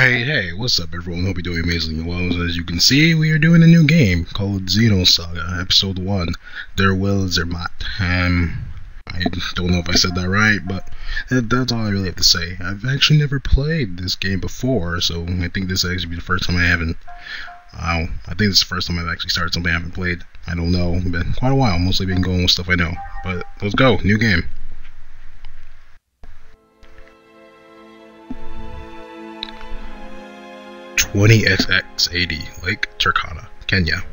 Alright, hey, what's up everyone? Hope you're doing amazingly well. As you can see, we are doing a new game called Xenosaga, Episode 1, Der Will Zermatt. I don't know if I said that right, but that's all I really have to say. I've actually never played this game before, so I think this will actually be the first time I haven't. I think this is the first time I've actually started something I haven't played. I don't know, it's been quite a while, mostly been going with stuff I know. But let's go, new game. XX80, Lake Turkana, Kenya.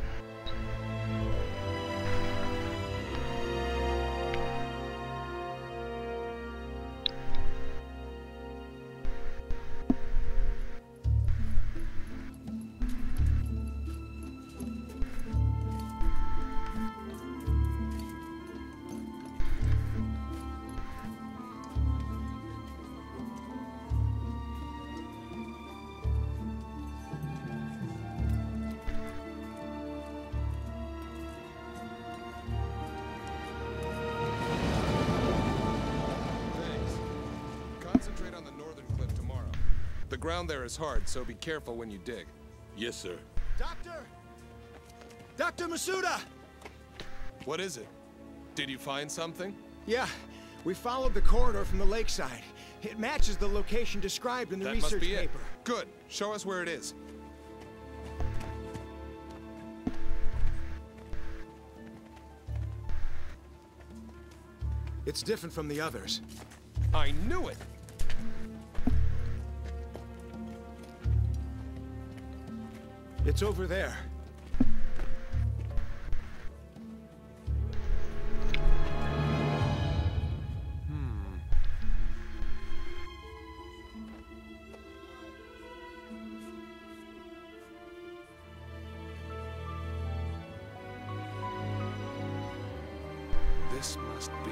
Concentrate on the northern cliff tomorrow. The ground there is hard, so be careful when you dig. Yes, sir. Doctor! Dr. Masuda! What is it? Did you find something? Yeah, we followed the corridor from the lakeside. It matches the location described in the That research must be paper. it. Good. Show us where it is. It's different from the others. I knew it! It's over there. This must be...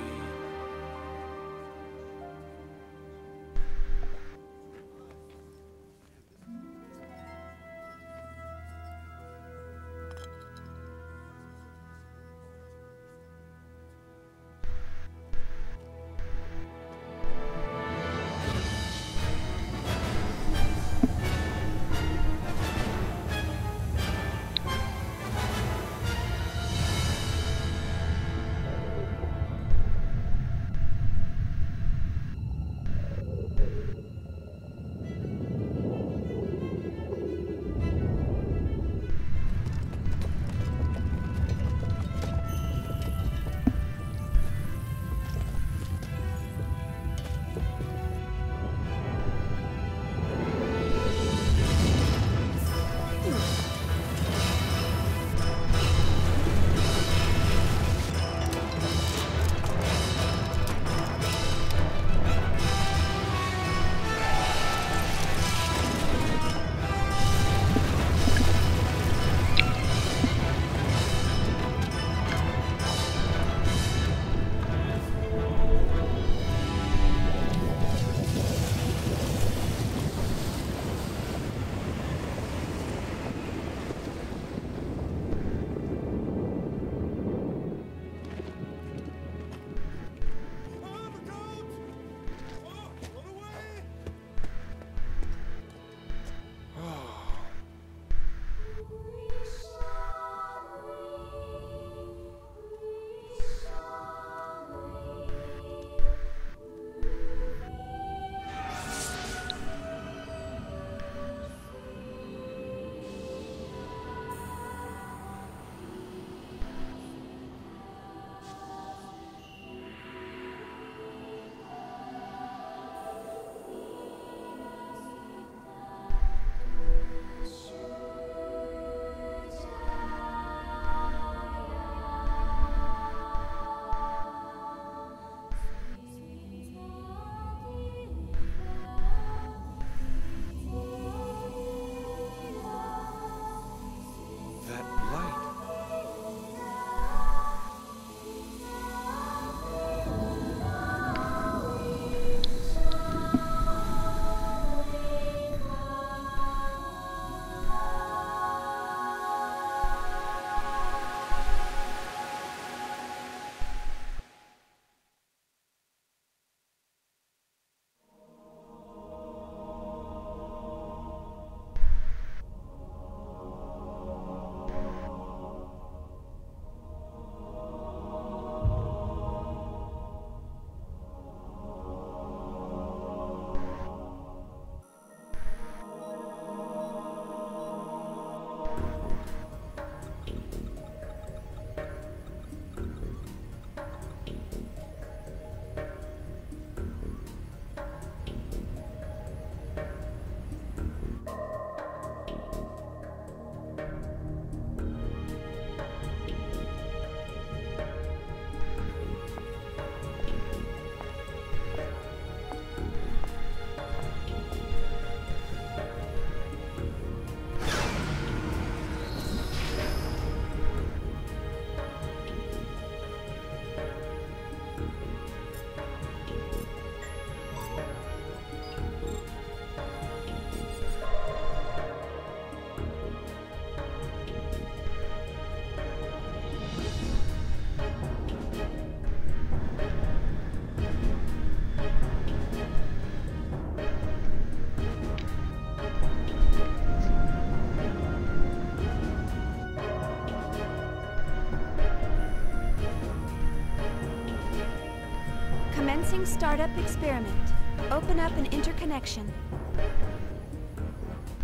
Startup experiment. Open up an interconnection.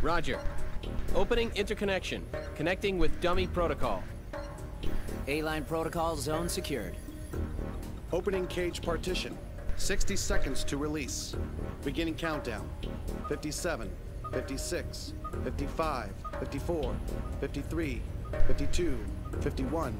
Roger. Opening interconnection. Connecting with dummy protocol. A-line protocol zone secured. Opening cage partition. 60 seconds to release. Beginning countdown. 57, 56, 55, 54, 53, 52, 51.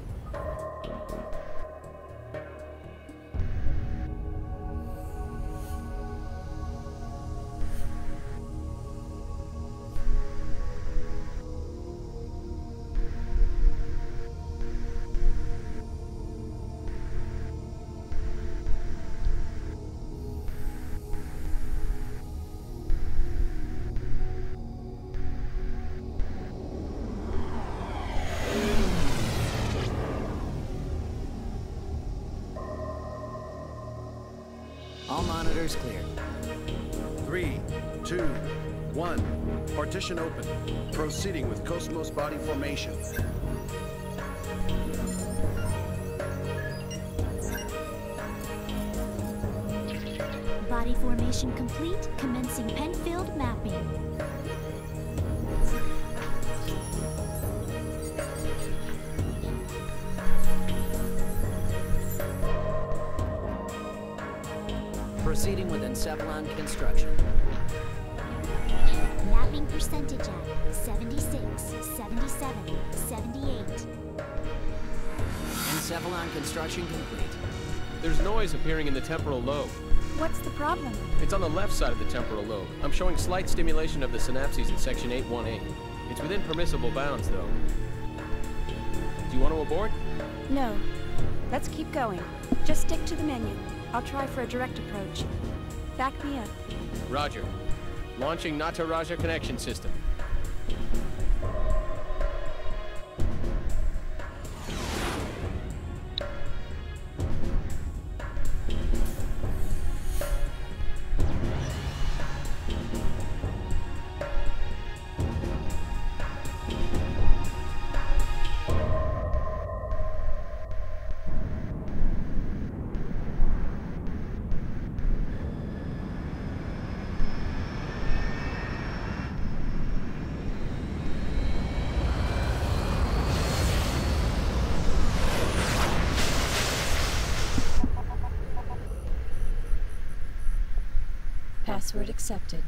All monitors clear. 3, 2, 1. Partition open. Proceeding with Kos-Mos body formation. Body formation complete. Commencing Penfield mapping. Proceeding with encephalon construction. Mapping percentage at 76, 77, 78. Encephalon construction complete. There's noise appearing in the temporal lobe. What's the problem? It's on the left side of the temporal lobe. I'm showing slight stimulation of the synapses in section 818. It's within permissible bounds, though. Do you want to abort? No. Let's keep going. Just stick to the menu. I'll try for a direct approach. Back me up. Roger. Launching Nataraja connection system. Password accepted.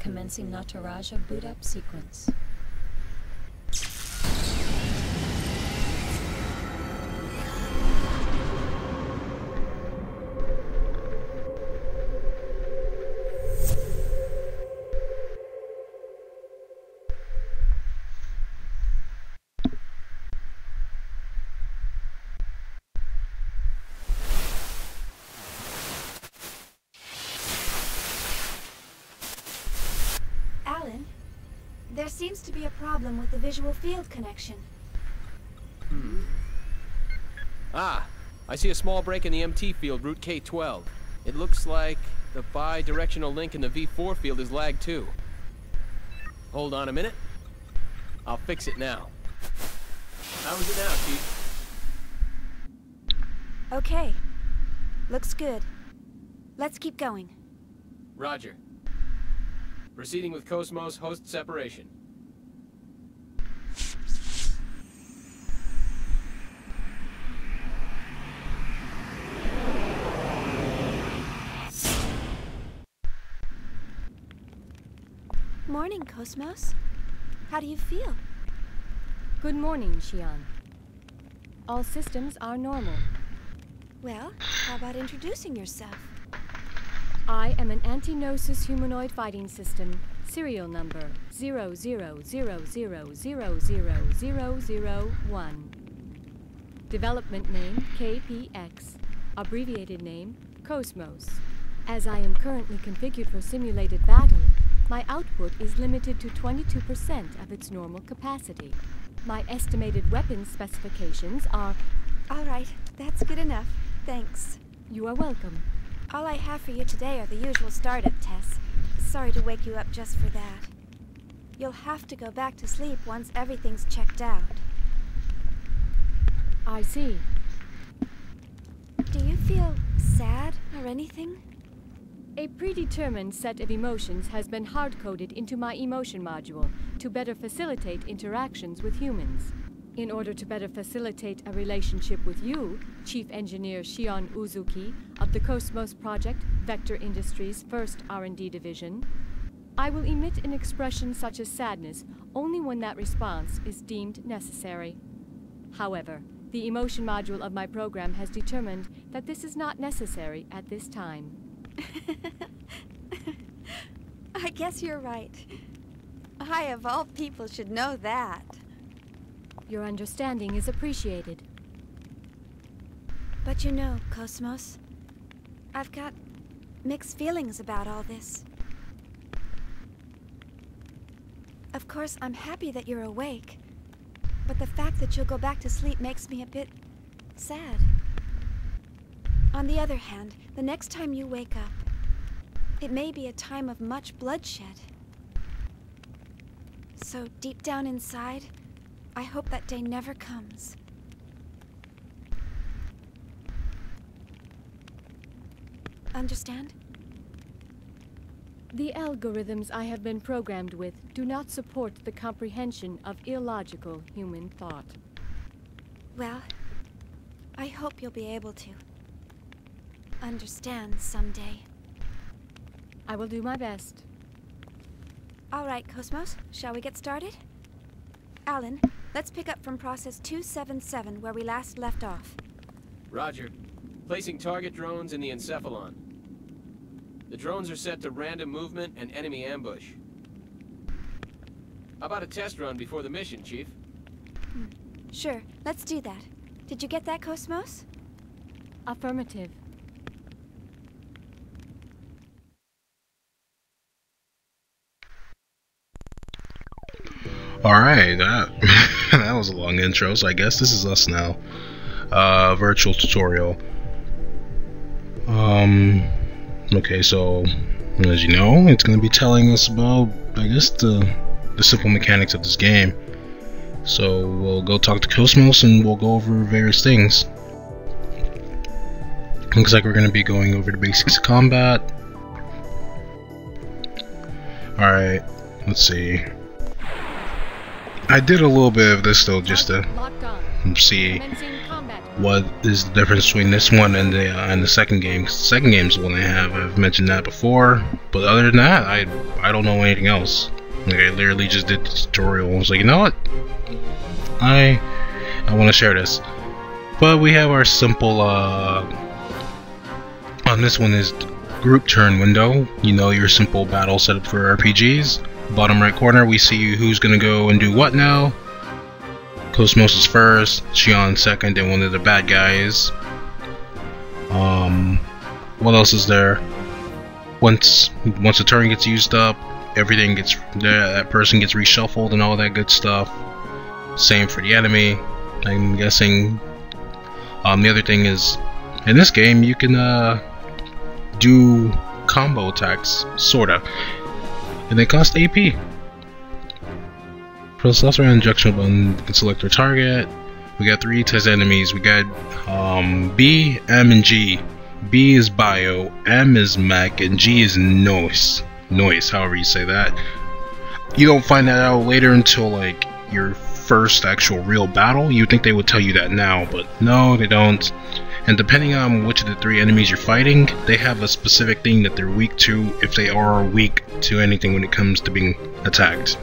Commencing Nataraja boot up sequence. There seems to be a problem with the visual field connection. Ah, I see a small break in the MT field, route K12. It looks like the bi-directional link in the V4 field is lagged too. Hold on a minute. I'll fix it now. How's it now, Chief? Okay. Looks good. Let's keep going. Roger. Proceeding with Kos-Mos host separation. Morning, Kos-Mos. How do you feel? Good morning, Xian. All systems are normal. Well, how about introducing yourself? I am an anti-Gnosis humanoid fighting system, serial number 0000000001. Development name KPX, abbreviated name Kos-Mos. As I am currently configured for simulated battle, my output is limited to 22% of its normal capacity. My estimated weapons specifications are... All right, that's good enough. Thanks. You are welcome. All I have for you today are the usual startup tests. Sorry to wake you up just for that. You'll have to go back to sleep once everything's checked out. I see. Do you feel sad or anything? A predetermined set of emotions has been hard-coded into my emotion module to better facilitate interactions with humans. In order to better facilitate a relationship with you, Chief Engineer Shion Uzuki of the Kos-Mos Project, Vector Industries' first R&D division, I will emit an expression such as sadness only when that response is deemed necessary. However, the emotion module of my program has determined that this is not necessary at this time. I guess you're right. I, of all people, should know that. Your understanding is appreciated. But you know, Kos-Mos, I've got mixed feelings about all this. Of course, I'm happy that you're awake, but the fact that you'll go back to sleep makes me a bit sad. On the other hand, the next time you wake up, it may be a time of much bloodshed. So deep down inside, I hope that day never comes. Understand? The algorithms I have been programmed with do not support the comprehension of illogical human thought. Well, I hope you'll be able to understand someday. I will do my best. All right, Kos-Mos, shall we get started? Alan, let's pick up from process 277 where we last left off. Roger. Placing target drones in the encephalon. The drones are set to random movement and enemy ambush. How about a test run before the mission, Chief? Sure, let's do that. Did you get that, Kos-Mos? Affirmative. Alright, that that was a long intro, so I guess this is us now. Virtual tutorial. Okay, so as you know, it's gonna be telling us about, I guess, the simple mechanics of this game. So we'll go talk to Kos-Mos and we'll go over various things. Looks like we're gonna be going over the basics of combat. Alright, let's see. I did a little bit of this though, just to see what is the difference between this one and the second game. 'Cause the second game's the one I have. I've mentioned that before, but other than that, I don't know anything else. Like, I literally just did the tutorial and was like, you know what? I want to share this. But we have our simple on this one is group turn window. You know, your simple battle setup for RPGs. Bottom right corner, we see who's gonna go and do what now. Kos-Mos is first, Shion second, and one of the bad guys. What else is there? Once the turn gets used up, everything gets that person gets reshuffled and all that good stuff. Same for the enemy, I'm guessing. The other thing is, in this game you can do combo attacks, sorta. And they cost AP. Press left or injection button to select our target. We got 3 test enemies. We got B, M, and G. B is bio, M is mech, and G is noise. Noise, however you say that. You don't find that out later until like your first actual real battle. You'd think they would tell you that now, but no, they don't. And depending on which of the 3 enemies you're fighting, they have a specific thing that they're weak to, if they are weak to anything when it comes to being attacked.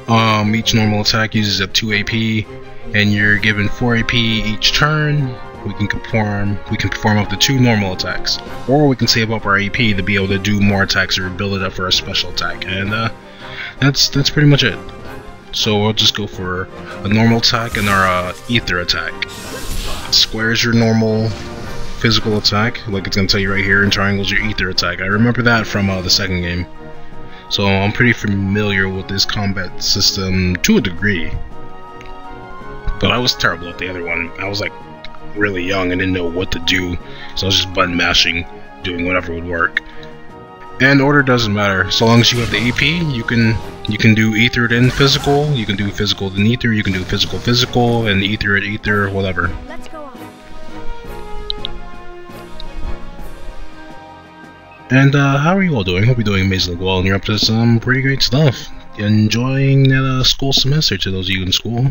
Each normal attack uses up 2 AP, and you're given 4 AP each turn. We can perform up to 2 normal attacks, or we can save up our AP to be able to do more attacks or build it up for a special attack. And that's pretty much it. So we'll just go for a normal attack and our ether attack. Square is your normal physical attack, like it's gonna tell you right here, and triangle is your ether attack. I remember that from the second game, so I'm pretty familiar with this combat system to a degree. But I was terrible at the other one. I was like really young and didn't know what to do, so I was just button mashing, doing whatever would work. And order doesn't matter, so long as you have the AP, you can do ether then physical, you can do physical then ether, you can do physical, and ether at ether, whatever. Let's go on. And how are you all doing? Hope you're doing amazingly well and you're up to some pretty great stuff. Enjoying that school semester to those of you in school.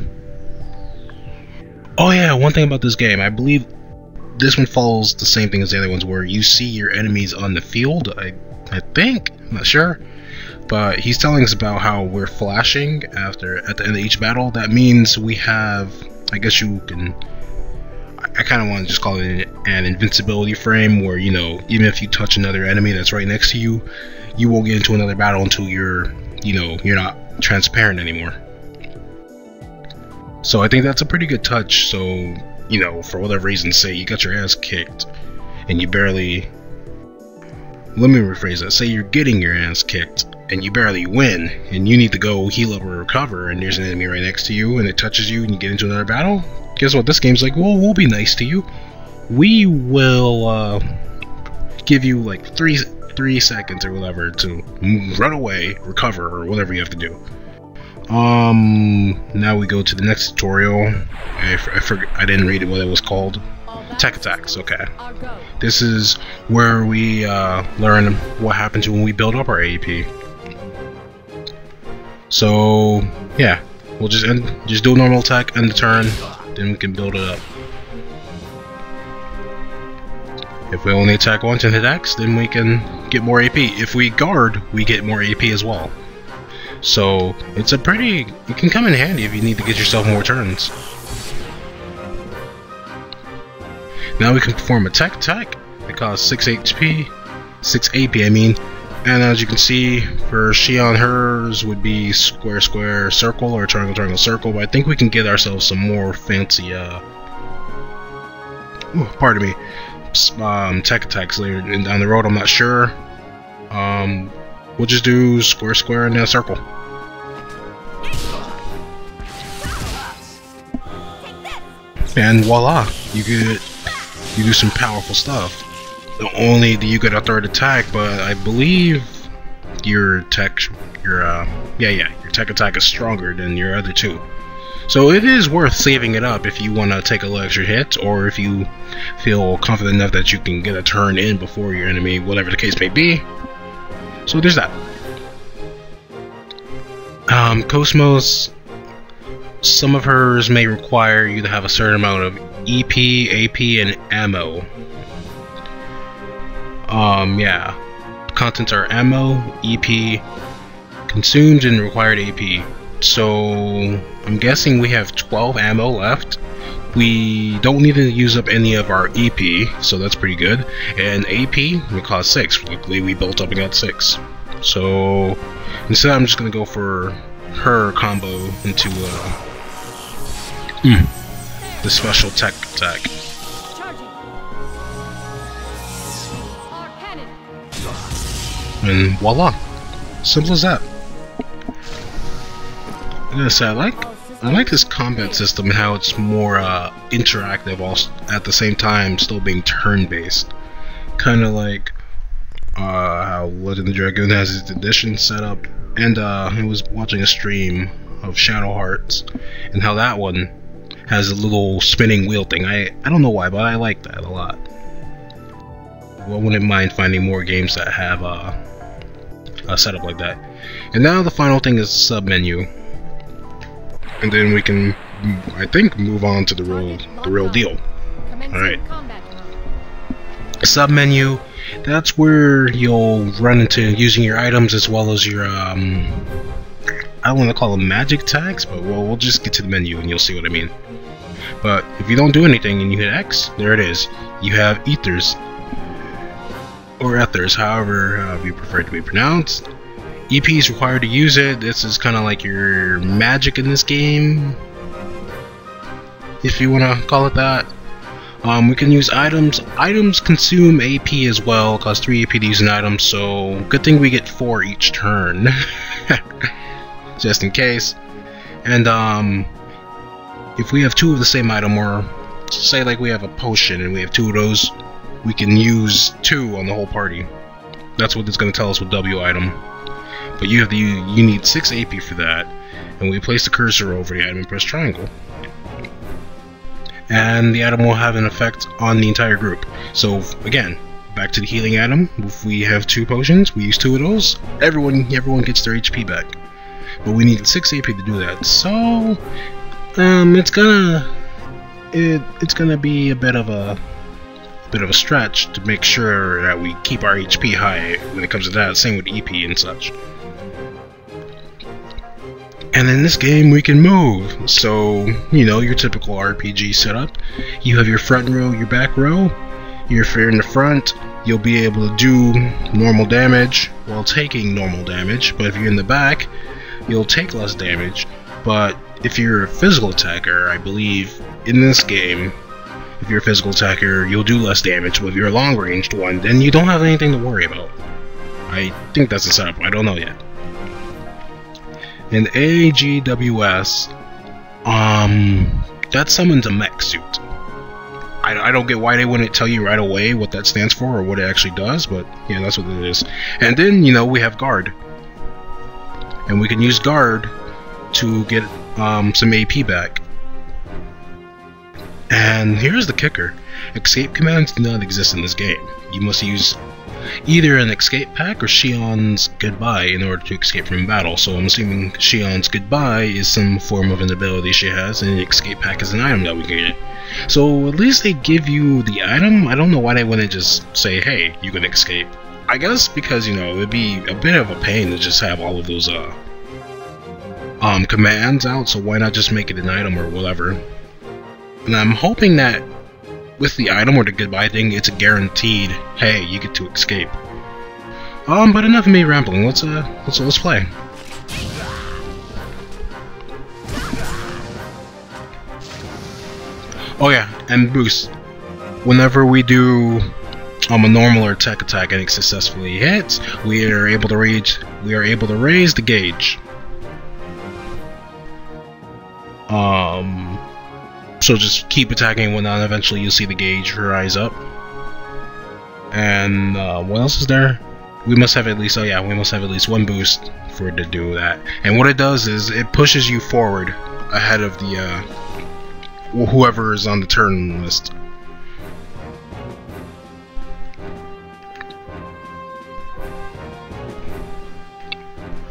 Oh yeah, one thing about this game, I believe this one follows the same thing as the other ones where you see your enemies on the field, I think, I'm not sure. But he's telling us about how we're flashing at the end of each battle. That means we have, I guess you can, I kind of want to just call it an invincibility frame where, you know, even if you touch another enemy that's right next to you, you won't get into another battle until you're, you know, you're not transparent anymore. So I think that's a pretty good touch. So, you know, for whatever reason, say you got your ass kicked and you barely, let me rephrase that, say you're getting your ass kicked and you barely win and you need to go heal up or recover and there's an enemy right next to you and it touches you and you get into another battle, guess what, this game's like, well, we'll be nice to you. We will give you like three seconds or whatever to run away, recover, or whatever you have to do. Now we go to the next tutorial. I forgot, I didn't read it, what it was called. Tech attacks, okay. This is where we learn what happens when we build up our AP. So yeah, we'll just do a normal attack, end the turn, then we can build it up. If we only attack once and hit X, then we can get more AP. If we guard, we get more AP as well. So it's a pretty, it can come in handy if you need to get yourself more turns. Now we can perform a tech attack. It costs 6 HP, 6 AP I mean. And as you can see, for Shion, hers would be square, square, circle, or triangle, triangle, circle. But I think we can get ourselves some more fancy, pardon me, tech attacks later down the road. I'm not sure. We'll just do square, square, and then a circle. And voila, you do some powerful stuff. Not only do you get a third attack, but I believe your tech attack is stronger than your other two. So it is worth saving it up if you want to take a little extra hit, or if you feel confident enough that you can get a turn in before your enemy, whatever the case may be. So there's that. Kos-Mos, some of hers may require you to have a certain amount of EP, AP, and ammo. Yeah. Contents are ammo, EP, consumed, and required AP. So I'm guessing we have 12 ammo left. We don't need to use up any of our EP, so that's pretty good. And AP, we cost 6. Luckily, we built up and got 6. So instead, I'm just gonna go for her combo into the special tech attack. And voila, simple as that. I gotta say, I like this combat system and how it's more interactive, while at the same time still being turn-based. Kind of like how Legend of the Dragoon has its edition set up, and I was watching a stream of Shadow Hearts, and how that one has a little spinning wheel thing. I don't know why, but I like that a lot. I wouldn't mind finding more games that have a setup like that. And now the final thing is sub menu, and then we can, I think, move on to the real deal. All right. Sub menu. That's where you'll run into using your items as well as your I don't want to call them magic tags, but we'll just get to the menu and you'll see what I mean. But if you don't do anything and you hit X, there it is. You have ethers, or ethers, however you prefer it to be pronounced. EP is required to use it. This is kind of like your magic in this game, if you want to call it that. We can use items. Items consume AP as well, cost 3 AP to use an item, so good thing we get 4 each turn. Just in case. And if we have 2 of the same item, or say like we have a potion and we have 2 of those, we can use 2 on the whole party. That's what it's going to tell us with W item. But you need 6 AP for that, and we place the cursor over the item and press triangle. And the item will have an effect on the entire group. So again, back to the healing item. If we have 2 potions, we use 2 of those. Everyone gets their HP back. But we need 6 AP to do that. So it's gonna be a bit of a stretch to make sure that we keep our HP high when it comes to that. Same with EP and such. And in this game we can move. So, you know, your typical RPG setup. You have your front row, your back row. If you're in the front, you'll be able to do normal damage while taking normal damage. But if you're in the back, you'll take less damage. But if you're a physical attacker, I believe in this game, if you're a physical attacker, you'll do less damage. But if you're a long-ranged one, then you don't have anything to worry about. I think that's the setup. I don't know yet. In AGWS, that summons a mech suit. I don't get why they wouldn't tell you right away what that stands for or what it actually does, but yeah, that's what it is. And then, you know, we have guard. And we can use guard to get some AP back. And here's the kicker. Escape commands do not exist in this game. You must use either an escape pack or Shion's goodbye in order to escape from battle. So I'm assuming Shion's goodbye is some form of an ability she has, and the escape pack is an item that we can get. So at least they give you the item. I don't know why they wouldn't just say, hey, you can escape. I guess because, you know, it'd be a bit of a pain to just have all of those commands out, so why not just make it an item or whatever. And I'm hoping that with the item or the goodbye thing, it's a guaranteed, hey, you get to escape. But enough of me rambling. Let's play. Oh yeah, and boost. Whenever we do a normal or tech attack and it successfully hits, we are able to raise the gauge. So just keep attacking and whatnot, and eventually you'll see the gauge rise up. And what else is there? We must have at least, oh yeah, we must have at least 1 boost for it to do that. And what it does is it pushes you forward ahead of the whoever is on the turn list.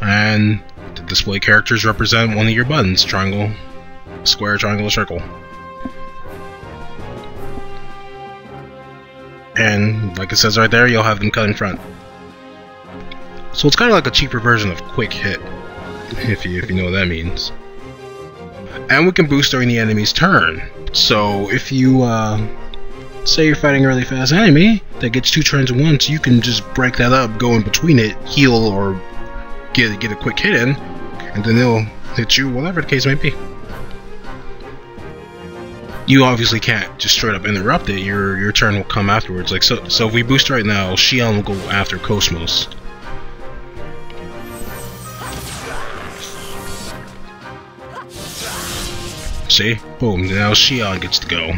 And the display characters represent one of your buttons: triangle, square, triangle, or circle. And like it says right there, you'll have them cut in front. So it's kind of like a cheaper version of quick hit, if you know what that means. And we can boost during the enemy's turn. So if you say you're fighting a really fast enemy that gets 2 turns at once, you can just break that up, go in between it, heal, or get a quick hit in, and then they'll hit you, whatever the case may be. You obviously can't just straight up interrupt it. Your turn will come afterwards. Like so if we boost right now, Shion will go after Kos-Mos. See? Boom, now Shion gets to go.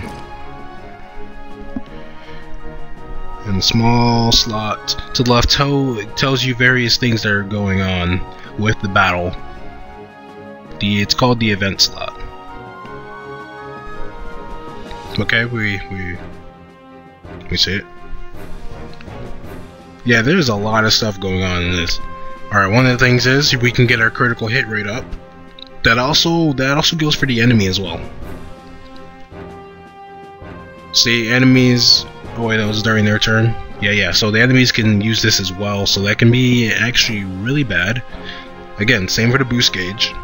And the small slot to the left tells you various things that are going on with the battle. It's called the event slot. Okay, we see it. Yeah, there's a lot of stuff going on in this. Alright, one of the things is we can get our critical hit rate up. That also goes for the enemy as well. See, enemies... Oh wait, that was during their turn? Yeah, so the enemies can use this as well, so that can be actually really bad. Again, same for the boost gauge.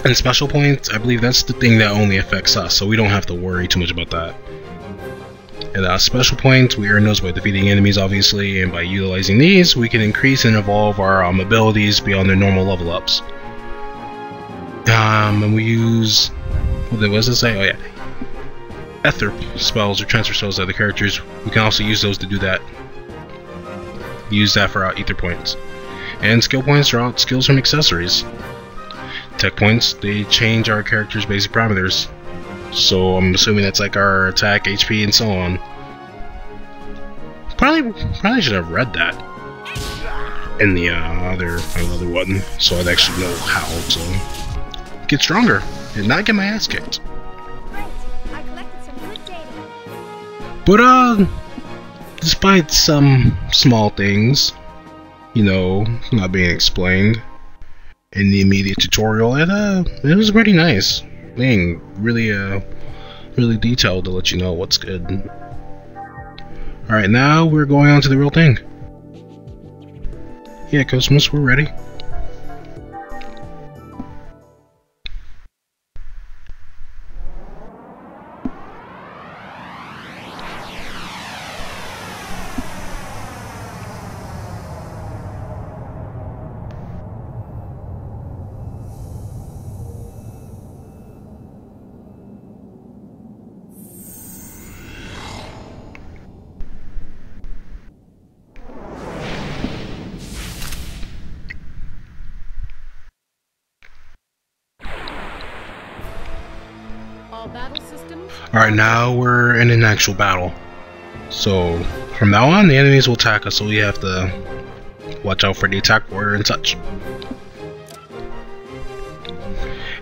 And special points, I believe that's the thing that only affects us, so we don't have to worry too much about that. And special points, we earn those by defeating enemies, obviously, and by utilizing these, we can increase and evolve our abilities beyond their normal level ups. And we use... what does it say? Oh yeah. Ether spells or transfer spells that the characters, we can also use those to do that. Use that for our ether points. And skill points are out skills from accessories. Tech points, they change our character's basic parameters. So I'm assuming that's like our attack, HP, and so on. Probably should have read that in the other one, so I'd actually know how to get stronger and not get my ass kicked. Great. I collected some good data. But despite some small things, you know, not being explained in the immediate tutorial, it was pretty nice. Being really really detailed to let you know what's good. Alright, now we're going on to the real thing. Yeah, Kos-Mos, we're ready. Alright, now we're in an actual battle. So, from now on, the enemies will attack us, so we have to watch out for the attack order and such.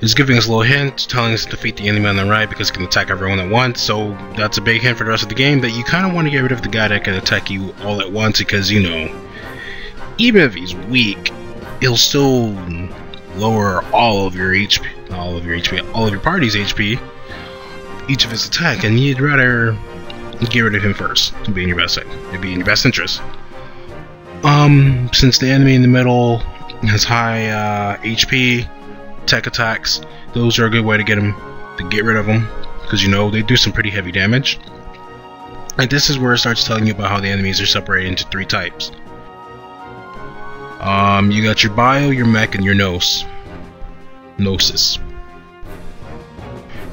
It's giving us a little hint, telling us to defeat the enemy on the right because it can attack everyone at once, so that's a big hint for the rest of the game that you kind of want to get rid of the guy that can attack you all at once because, you know, even if he's weak, he'll still lower all of your party's HP, each of his attack, and you'd rather get rid of him first. It'd be in your best interest. Since the enemy in the middle has high HP, tech attacks, those are a good way to get rid of them, because you know they do some pretty heavy damage. And this is where it starts telling you about how the enemies are separated into 3 types. You got your bio, your mech, and your gnosis.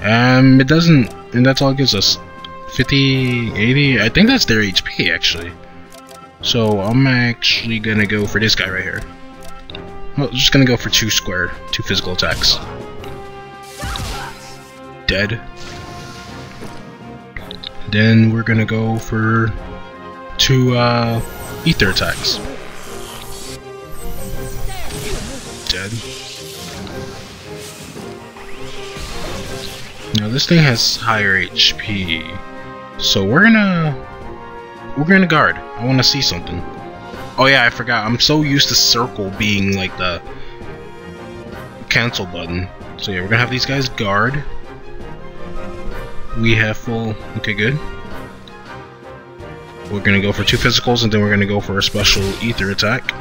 And that's all it gives us. 50, 80, I think that's their HP actually. So I'm actually gonna go for this guy right here. I'm just gonna go for 2 physical attacks. Dead. Then we're gonna go for 2 ether attacks. Dead. Now this thing has higher HP, so we're gonna guard. I want to see something. Oh yeah, I forgot. I'm so used to circle being like the cancel button. So yeah, we're gonna have these guys guard. We have full. Okay, good. We're gonna go for 2 physicals, and then we're gonna go for a special ether attack.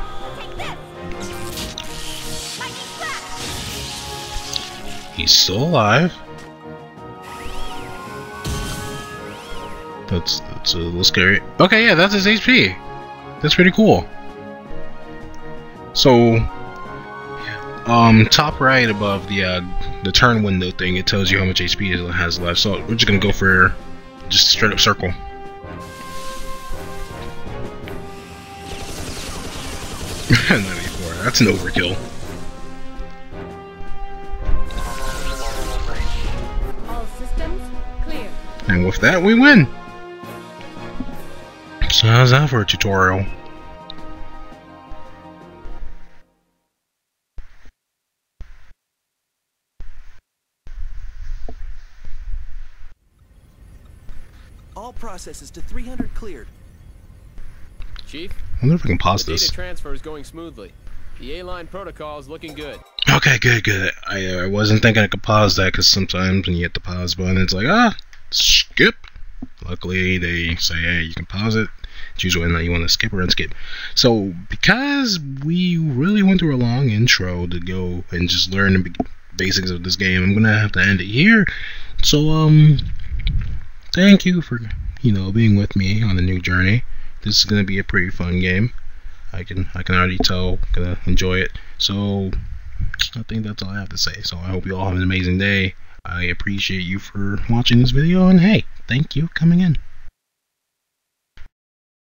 He's still alive. That's a little scary. Okay, yeah, that's his HP. That's pretty cool. So, top right above the turn window thing, it tells you how much HP it has left. So we're just gonna go for just straight up circle. .94. That's an overkill. All systems clear. And with that, we win. So how's that for a tutorial? All processes to 300 cleared. Chief? I wonder if I can pause this. Data transfer is going smoothly. The A-line protocol is looking good. Okay, good. I wasn't thinking I could pause that because sometimes when you hit the pause button, it's like, skip. Luckily, they say, hey, you can pause it. Choose whether or not you want to skip or unskip. So, because we really went through a long intro to go and just learn the basics of this game, I'm gonna have to end it here. So, thank you for, being with me on the new journey. This is gonna be a pretty fun game. I can already tell. Gonna enjoy it. So, I think that's all I have to say. So, I hope you all have an amazing day. I appreciate you for watching this video, and hey, thank you for coming in.